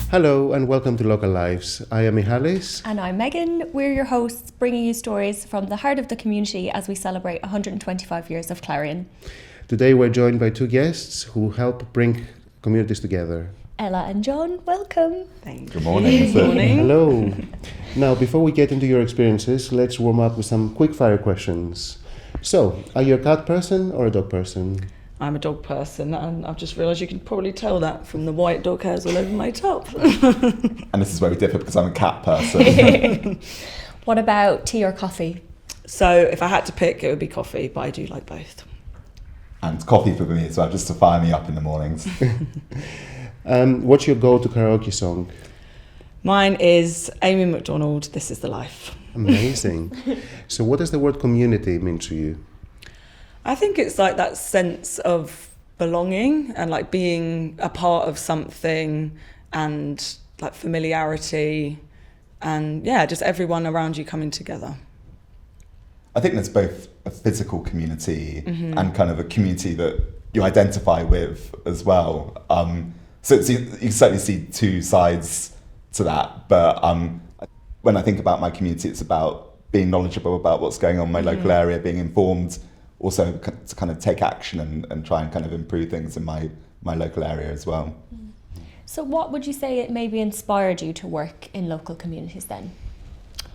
Hello and welcome to Local Lives. I am Mihalis. And I'm Megan. We're your hosts, bringing you stories from the heart of the community as we celebrate 125 years of Clarion. Today we're joined by two guests who help bring communities together. Ella and John, welcome. Thank Good morning. Good morning. Hello. Now, before we get into your experiences, let's warm up with some quick fire questions. So, are you a cat person or a dog person? I'm a dog person, and I've just realised you can probably tell that from the white dog hairs all over my top. And this is where we differ because I'm a cat person. What about tea or coffee? So if I had to pick, it would be coffee, but I do like both. And coffee for me as well, just to fire me up in the mornings. What's your go-to karaoke song? Mine is Amy McDonald, This Is the Life. Amazing. So what does the word community mean to you? I think it's like that sense of belonging and like being a part of something and like familiarity and just everyone around you coming together. I think there's both a physical community and kind of a community that you identify with as well. So you can certainly see two sides to that. But when I think about my community, it's about being knowledgeable about what's going on in my local area, being informed, also to kind of take action and try and kind of improve things in my local area as well. So what would you say it maybe inspired you to work in local communities then?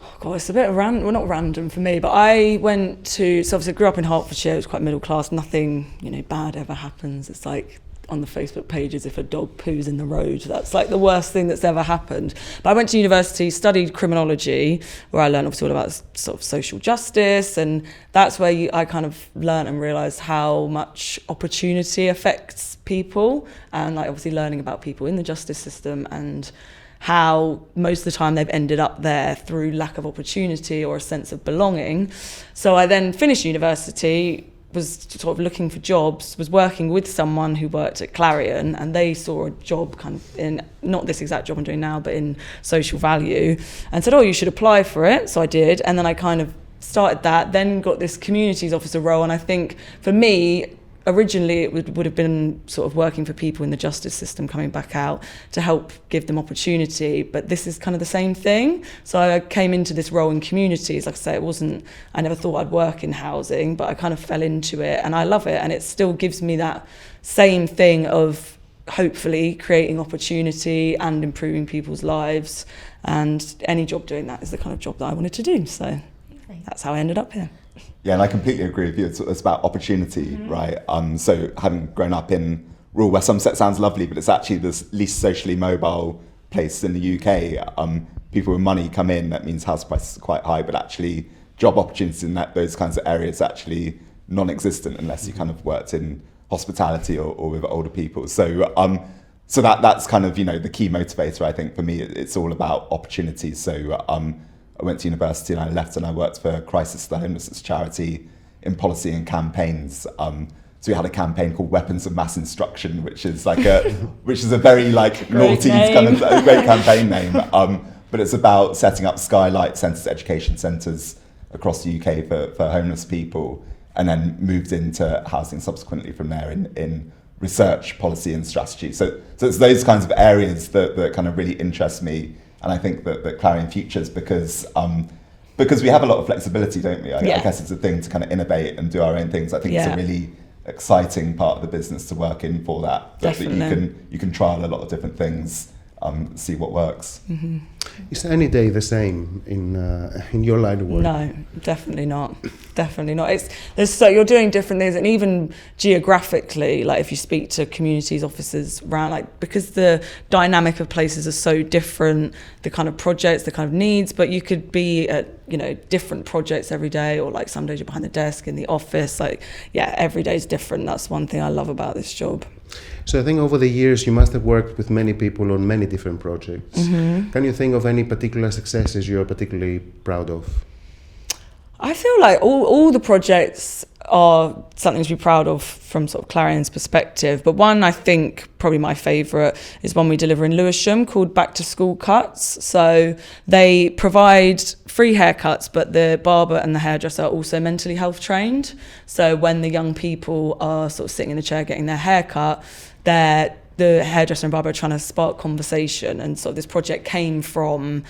Oh God, it's a bit not random for me, but I went to, so obviously I grew up in Hertfordshire, it was quite middle class, nothing, bad ever happens. It's like on the Facebook pages, if a dog poos in the road, that's like the worst thing that's ever happened. But I went to university, studied criminology, where I learned obviously all about sort of social justice, and that's where I kind of learned and realised how much opportunity affects people, and like obviously learning about people in the justice system and how most of the time they've ended up there through lack of opportunity or a sense of belonging. So I then finished university, was sort of looking for jobs, was working with someone who worked at Clarion, and they saw a job kind of in, not this exact job I'm doing now, but in social value, and said, oh, you should apply for it. So I did, and then I kind of started that, then got this communities officer role, and I think for me, originally it would have been sort of working for people in the justice system coming back out to help give them opportunity, but this is kind of the same thing. So I came into this role in communities. Like I say, I never thought I'd work in housing, but I kind of fell into it and I love it, and it still gives me that same thing of hopefully creating opportunity and improving people's lives, and any job doing that is the kind of job that I wanted to do. So that's how I ended up here. Yeah, and I completely agree with you. It's about opportunity, right? So having grown up in rural West Somerset sounds lovely, but it's actually the least socially mobile place in the UK. People with money come in, that means house prices are quite high, but actually job opportunities in those kinds of areas are actually non-existent unless you kind of worked in hospitality or with older people. So that's kind of, the key motivator, I think, for me. It's all about opportunities. So I went to university and I left and I worked for Crisis the Homelessness charity in policy and campaigns. So we had a campaign called Weapons of Mass Instruction, which is like which is a very like naughty kind of a great campaign name. But it's about setting up Skylight centres, education centres across the UK for homeless people, and then moved into housing subsequently from there in research, policy and strategy. So it's those kinds of areas that kind of really interest me. And I think that Clarion futures because we have a lot of flexibility, don't we? I guess it's a thing to kind of innovate and do our own things. I think it's a really exciting part of the business to work in for that. That you can trial a lot of different things, see what works. Mm-hmm. Is any day the same in your line of work? No, definitely not. Definitely not. You're doing different things, and even geographically, like if you speak to communities officers around, like because the dynamic of places are so different, the kind of projects, the kind of needs, but you could be at different projects every day, or like some days you're behind the desk in the office. Every day is different. That's one thing I love about this job. So I think over the years you must have worked with many people on many different projects. Mm-hmm. Can you think of any particular successes you're particularly proud of? I feel like all the projects are something to be proud of from sort of Clarion's perspective. But one, I think, probably my favourite, is one we deliver in Lewisham called Back to School Cuts. So they provide free haircuts, but the barber and the hairdresser are also mentally health trained. So when the young people are sort of sitting in the chair getting their haircut, the the hairdresser and barber are trying to spark conversation, and sort of this project came from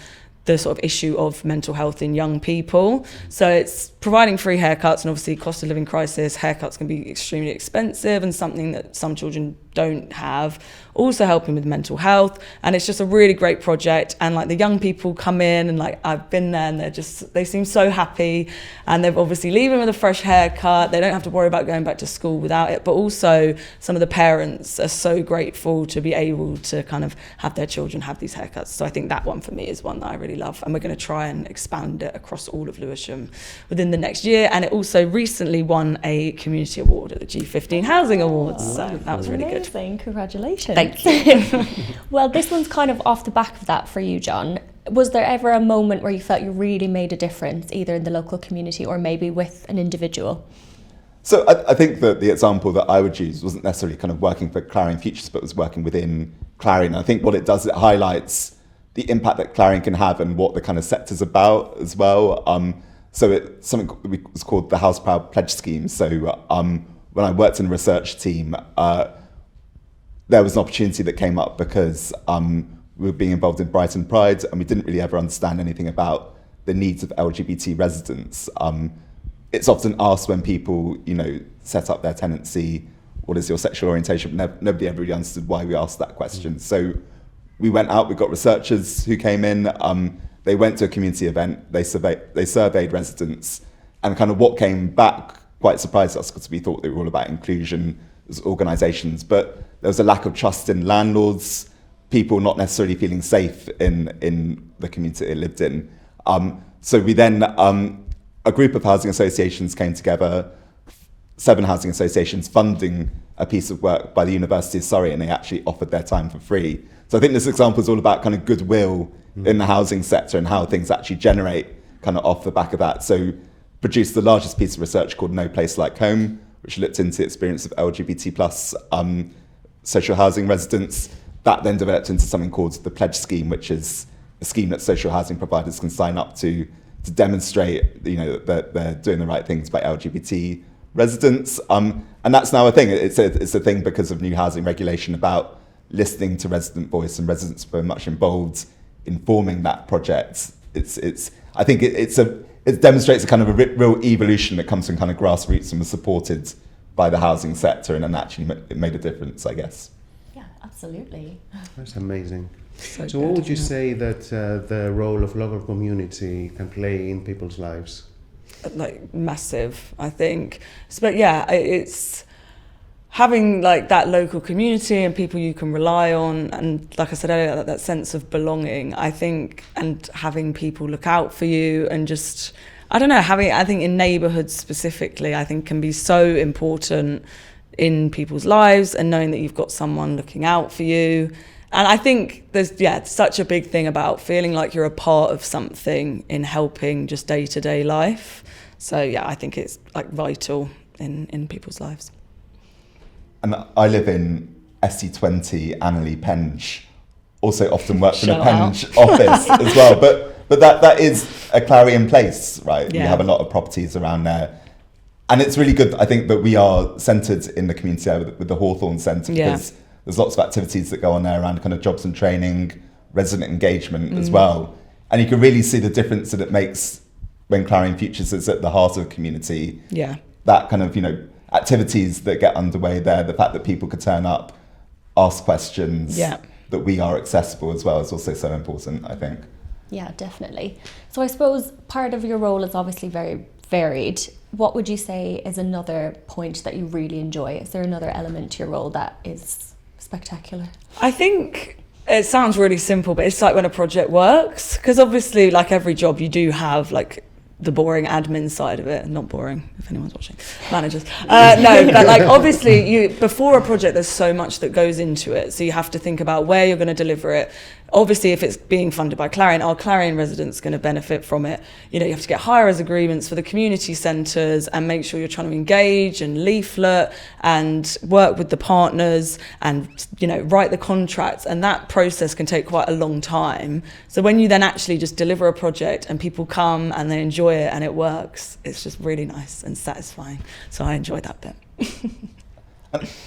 the sort of issue of mental health in young people. So it's providing free haircuts, and obviously cost of living crisis, haircuts can be extremely expensive and something that some children don't have. Also helping with mental health, and it's just a really great project. And like the young people come in, and like I've been there, and they seem so happy, and they're obviously leaving with a fresh haircut. They don't have to worry about going back to school without it. But also some of the parents are so grateful to be able to kind of have their children have these haircuts. So I think that one for me is one that I really love, and we're going to try and expand it across all of Lewisham within the next year. And it also recently won a community award at the G15 Housing Awards, so that was really good. Amazing, congratulations. Thank you. Well, this one's kind of off the back of that for you, John. Was there ever a moment where you felt you really made a difference, either in the local community or maybe with an individual? So I think that the example that I would use wasn't necessarily kind of working for Clarion Futures, but was working within Clarion. I think what it does, it highlights the impact that Clarion can have and what the kind of sector's about as well. So it's something was called the House Proud Pledge Scheme. So when I worked in a research team, there was an opportunity that came up because we were being involved in Brighton Pride, and we didn't really ever understand anything about the needs of LGBT residents. It's often asked when people, set up their tenancy, what is your sexual orientation? Nobody ever really understood why we asked that question. So we went out, we got researchers who came in, they went to a community event, they surveyed residents, and kind of what came back quite surprised us because we thought they were all about inclusion as organisations, but there was a lack of trust in landlords, people not necessarily feeling safe in the community they lived in. So we then, a group of housing associations came together, 7 housing associations funding a piece of work by the University of Surrey, and they actually offered their time for free. So I think this example is all about kind of goodwill in the housing sector and how things actually generate kind of off the back of that. So produced the largest piece of research called No Place Like Home, which looked into the experience of LGBT plus social housing residents. That then developed into something called the Pledge Scheme, which is a scheme that social housing providers can sign up to demonstrate, that they're doing the right things by LGBT residents. And that's now a thing. It's a thing because of new housing regulation about listening to resident voice, and residents were much involved in forming that project. I think it demonstrates a kind of a real evolution that comes from kind of grassroots and was supported by the housing sector, and then actually it made a difference, I guess. Yeah, absolutely. That's amazing. So What would you say that the role of local community can play in people's lives? Like massive, I think. But yeah, it's having like that local community and people you can rely on, and like I said earlier, that sense of belonging, I think, and having people look out for you, and just, I don't know, I think in neighbourhoods specifically, I think can be so important in people's lives, and knowing that you've got someone looking out for you. And I think there's such a big thing about feeling like you're a part of something in helping just day-to-day life. So yeah, I think it's like vital in people's lives. And I live in SC20, Annerley, Penge. Also often work in a Penge office as well. But that is a Clarion place, right? Yeah. We have a lot of properties around there. And it's really good, I think, that we are centred in the community with the Hawthorne Centre, because there's lots of activities that go on there around kind of jobs and training, resident engagement as well. And you can really see the difference that it makes when Clarion Futures is at the heart of the community. Yeah. That kind of, activities that get underway there, the fact that people could turn up, ask questions, that we are accessible as well is also so important, I think. Yeah, definitely. So I suppose part of your role is obviously very varied. What would you say is another point that you really enjoy? Is there another element to your role that is spectacular? I think it sounds really simple, but it's like when a project works, because obviously, like every job, you do have like the boring admin side of it. Not boring, if anyone's watching. Managers. No, but like obviously before a project, there's so much that goes into it. So you have to think about where you're going to deliver it. Obviously, if it's being funded by Clarion, our Clarion residents going to benefit from it. You have to get hires agreements for the community centres and make sure you're trying to engage and leaflet and work with the partners and, write the contracts. And that process can take quite a long time. So when you then actually just deliver a project and people come and they enjoy it and it works, it's just really nice and satisfying. So I enjoy that bit.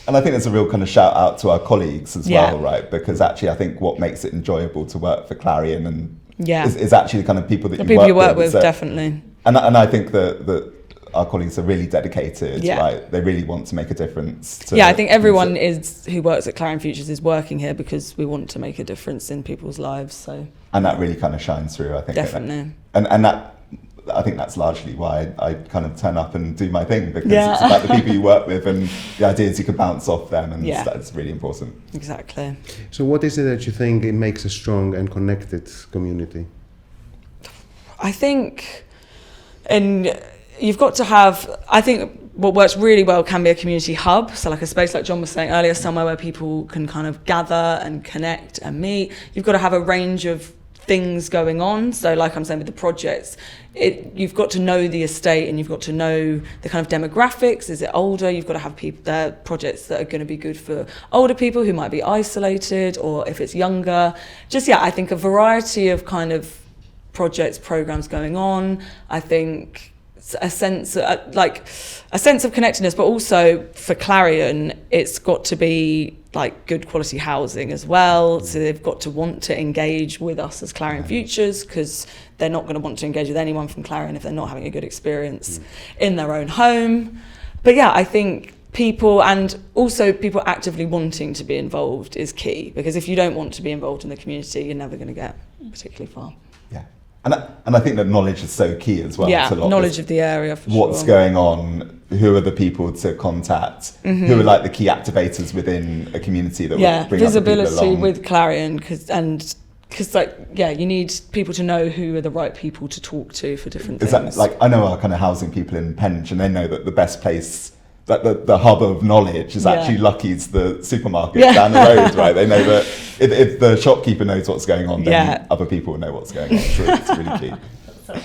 And I think there's a real kind of shout out to our colleagues as Yeah. well, right? Because actually, I think what makes it enjoyable to work for Clarion and Yeah. is actually the kind of people that The you people work you work with. with, So- definitely. And I think that our colleagues are really dedicated, Yeah. right? They really want to make a difference. Yeah, I think everyone who works at Clarion Futures is working here because we want to make a difference in people's lives. So And that really kind of shines through, I think. definitely. And that, I think that's largely why I kind of turn up and do my thing, because Yeah. it's about the people you work with and the ideas you can bounce off them, and Yeah. that's really important. Exactly. So, what is it that you think it makes a strong and connected community? I think, and you've got to have, I think what works really well can be a community hub. So like a space like John was saying earlier, somewhere where people can kind of gather and connect and meet. You've got to have a range of things going on. So like I'm saying with the projects, you've got to know the estate and you've got to know the kind of demographics. Is it older? You've got to have people there, projects that are going to be good for older people who might be isolated, or if it's younger. Just, I think a variety of kind of projects, programs going on. I think a sense of connectedness, but also for Clarion, it's got to be like good quality housing as well. So they've got to want to engage with us as Clarion Futures, because they're not going to want to engage with anyone from Clarion if they're not having a good experience in their own home. But I think people, and also people actively wanting to be involved, is key, because if you don't want to be involved in the community, you're never going to get particularly far. Yeah. And I think that knowledge is so key as well. Yeah, to a lot knowledge of the area, for what's sure. going on, who are the people to contact, who are like the key activators within a community that will bring visibility other people along. with Clarion, because you need people to know who are the right people to talk to for different things. Exactly. Like I know our kind of housing people in Penge, and they know that the best place, that the hub of knowledge is actually Lucky's, the supermarket down the road, right? They know that if the shopkeeper knows what's going on, then other people will know what's going on. So it's really key. That's so nice.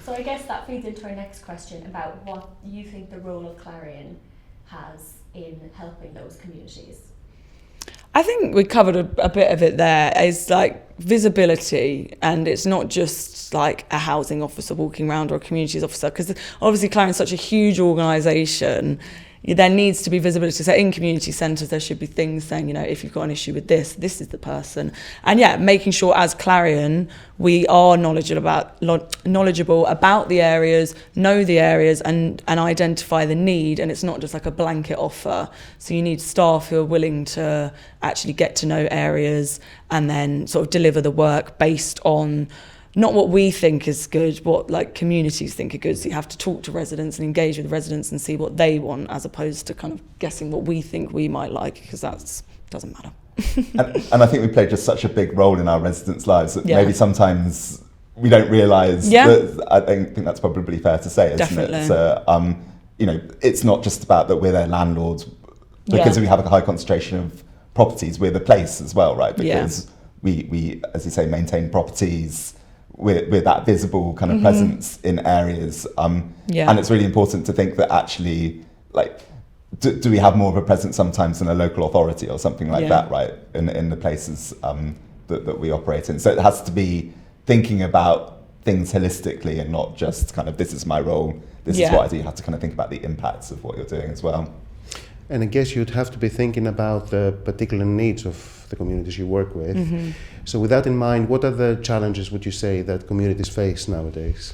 So I guess that feeds into our next question about what you think the role of Clarion has in helping those communities. I think we covered a bit of it there. Is like visibility, and it's not just like a housing officer walking around or a communities officer, because obviously Clarion's such a huge organisation. There needs to be visibility. So in community centres, there should be things saying, if you've got an issue with this is the person. And making sure as Clarion, we are knowledgeable about the areas, know the areas, and identify the need. And it's not just like a blanket offer. So you need staff who are willing to actually get to know areas and then sort of deliver the work based on not what we think is good, what like communities think are good. So you have to talk to residents and engage with residents and see what they want, as opposed to kind of guessing what we think we might like, because that doesn't matter. and I think we play just such a big role in our residents' lives that maybe sometimes we don't realise that. I think that's probably fair to say, isn't Definitely. it? So, it's not just about that we're their landlords, because we have a high concentration of properties. We're the place as well, right? Because we, as you say, maintain properties. With that visible kind of presence in areas. And it's really important to think that actually, like, do we have more of a presence sometimes in a local authority or something like that, right? In the places that we operate in. So it has to be thinking about things holistically and not just kind of, this is my role, this is what I do. You have to kind of think about the impacts of what you're doing as well. And I guess you'd have to be thinking about the particular needs of the communities you work with. So with that in mind, what are the challenges, would you say, that communities face nowadays?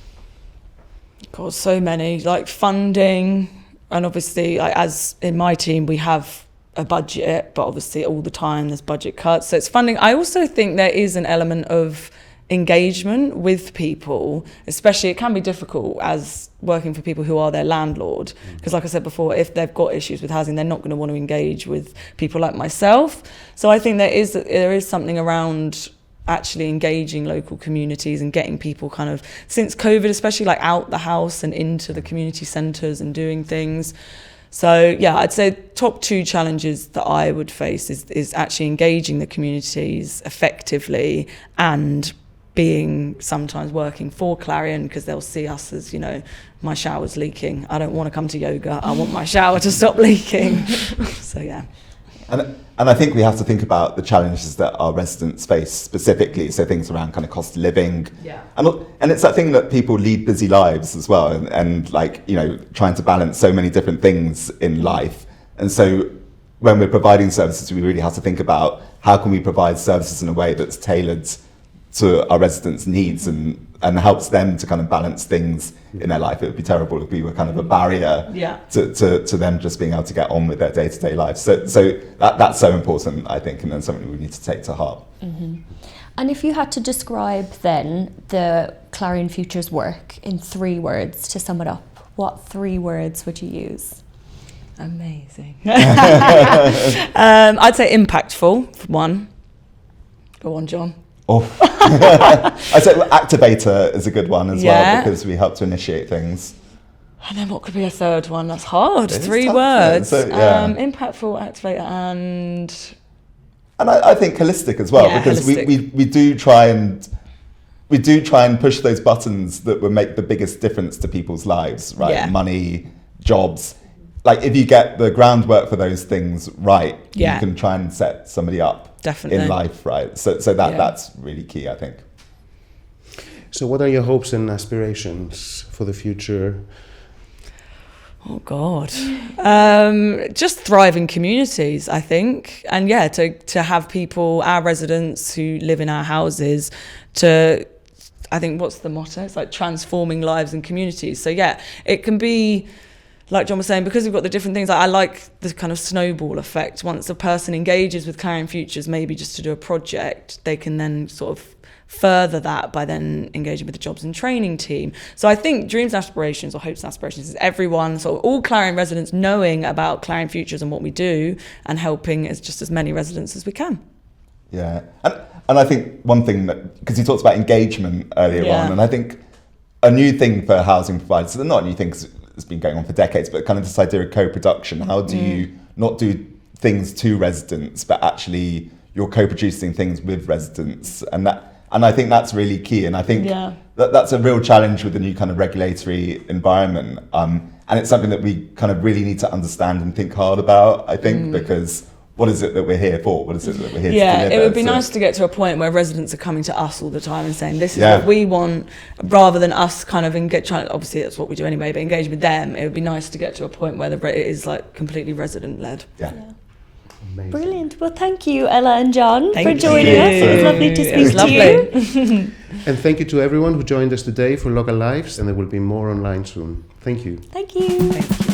God, so many. Like funding, and obviously, like, as in my team, we have a budget, but obviously all the time there's budget cuts. So it's funding. I also think there is an element of engagement with people, especially it can be difficult as working for people who are their landlord, because like I said before, if they've got issues with housing, they're not going to want to engage with people like myself. So I think there is something around actually engaging local communities and getting people kind of, since COVID especially, like out the house and into the community centres and doing things. So I'd say top two challenges that I would face is actually engaging the communities effectively, and being sometimes working for Clarion, because they'll see us as, my shower's leaking. I don't want to come to yoga. I want my shower to stop leaking. So And I think we have to think about the challenges that our residents face specifically. So things around kind of cost of living. And it's that thing that people lead busy lives as well, and like, trying to balance so many different things in life. And so when we're providing services, we really have to think about how can we provide services in a way that's tailored to our residents' needs and helps them to kind of balance things in their life. It would be terrible if we were kind of a barrier to them just being able to get on with their day-to-day lives. So that's so important, I think, and then something we need to take to heart. Mm-hmm. And if you had to describe then the Clarion Futures work in 3 words to sum it up, what 3 words would you use? Amazing. I'd say impactful, for one. Go on, John. Oh. I'd say activator is a good one as well, because we help to initiate things. And then what could be a third one? That's hard. It is 3 tough, words. so, yeah. Impactful, activator, and I think holistic as well, because holistic. we do try and push those buttons that will make the biggest difference to people's lives, right? Yeah. Money, jobs. Like if you get the groundwork for those things right, you can try and set somebody up in life, right? So that's really key, I think. So what are your hopes and aspirations for the future? Oh God, just thriving communities, I think, and to have people, our residents who live in our houses, I think what's the motto? It's like transforming lives and communities. So it can be, like John was saying, because we've got the different things. I like the kind of snowball effect. Once a person engages with Clarion Futures, maybe just to do a project, they can then sort of further that by then engaging with the jobs and training team. So I think dreams and aspirations, or hopes and aspirations, is everyone, so all Clarion residents knowing about Clarion Futures and what we do and helping as many residents as we can. Yeah, and I think one thing that, because you talked about engagement earlier on, and I think a new thing for housing providers, so they're not a new thing because it's been going on for decades, but kind of this idea of co-production. How do you not do things to residents, but actually you're co-producing things with residents, and I think that's really key. And I think that's a real challenge with the new kind of regulatory environment. And it's something that we kind of really need to understand and think hard about, I think, because what is it that we're here for? What is it that we're here to deliver? It would be nice to get to a point where residents are coming to us all the time and saying, this is what we want, rather than us kind of obviously that's what we do anyway, but engage with them. It would be nice to get to a point where it is like completely resident-led. Yeah. Amazing. Brilliant. Well, thank you, Ella and John, for joining you. us. It was lovely to speak to you. And thank you to everyone who joined us today for Local Lives, and there will be more online soon. Thank you. Thank you. Thank you.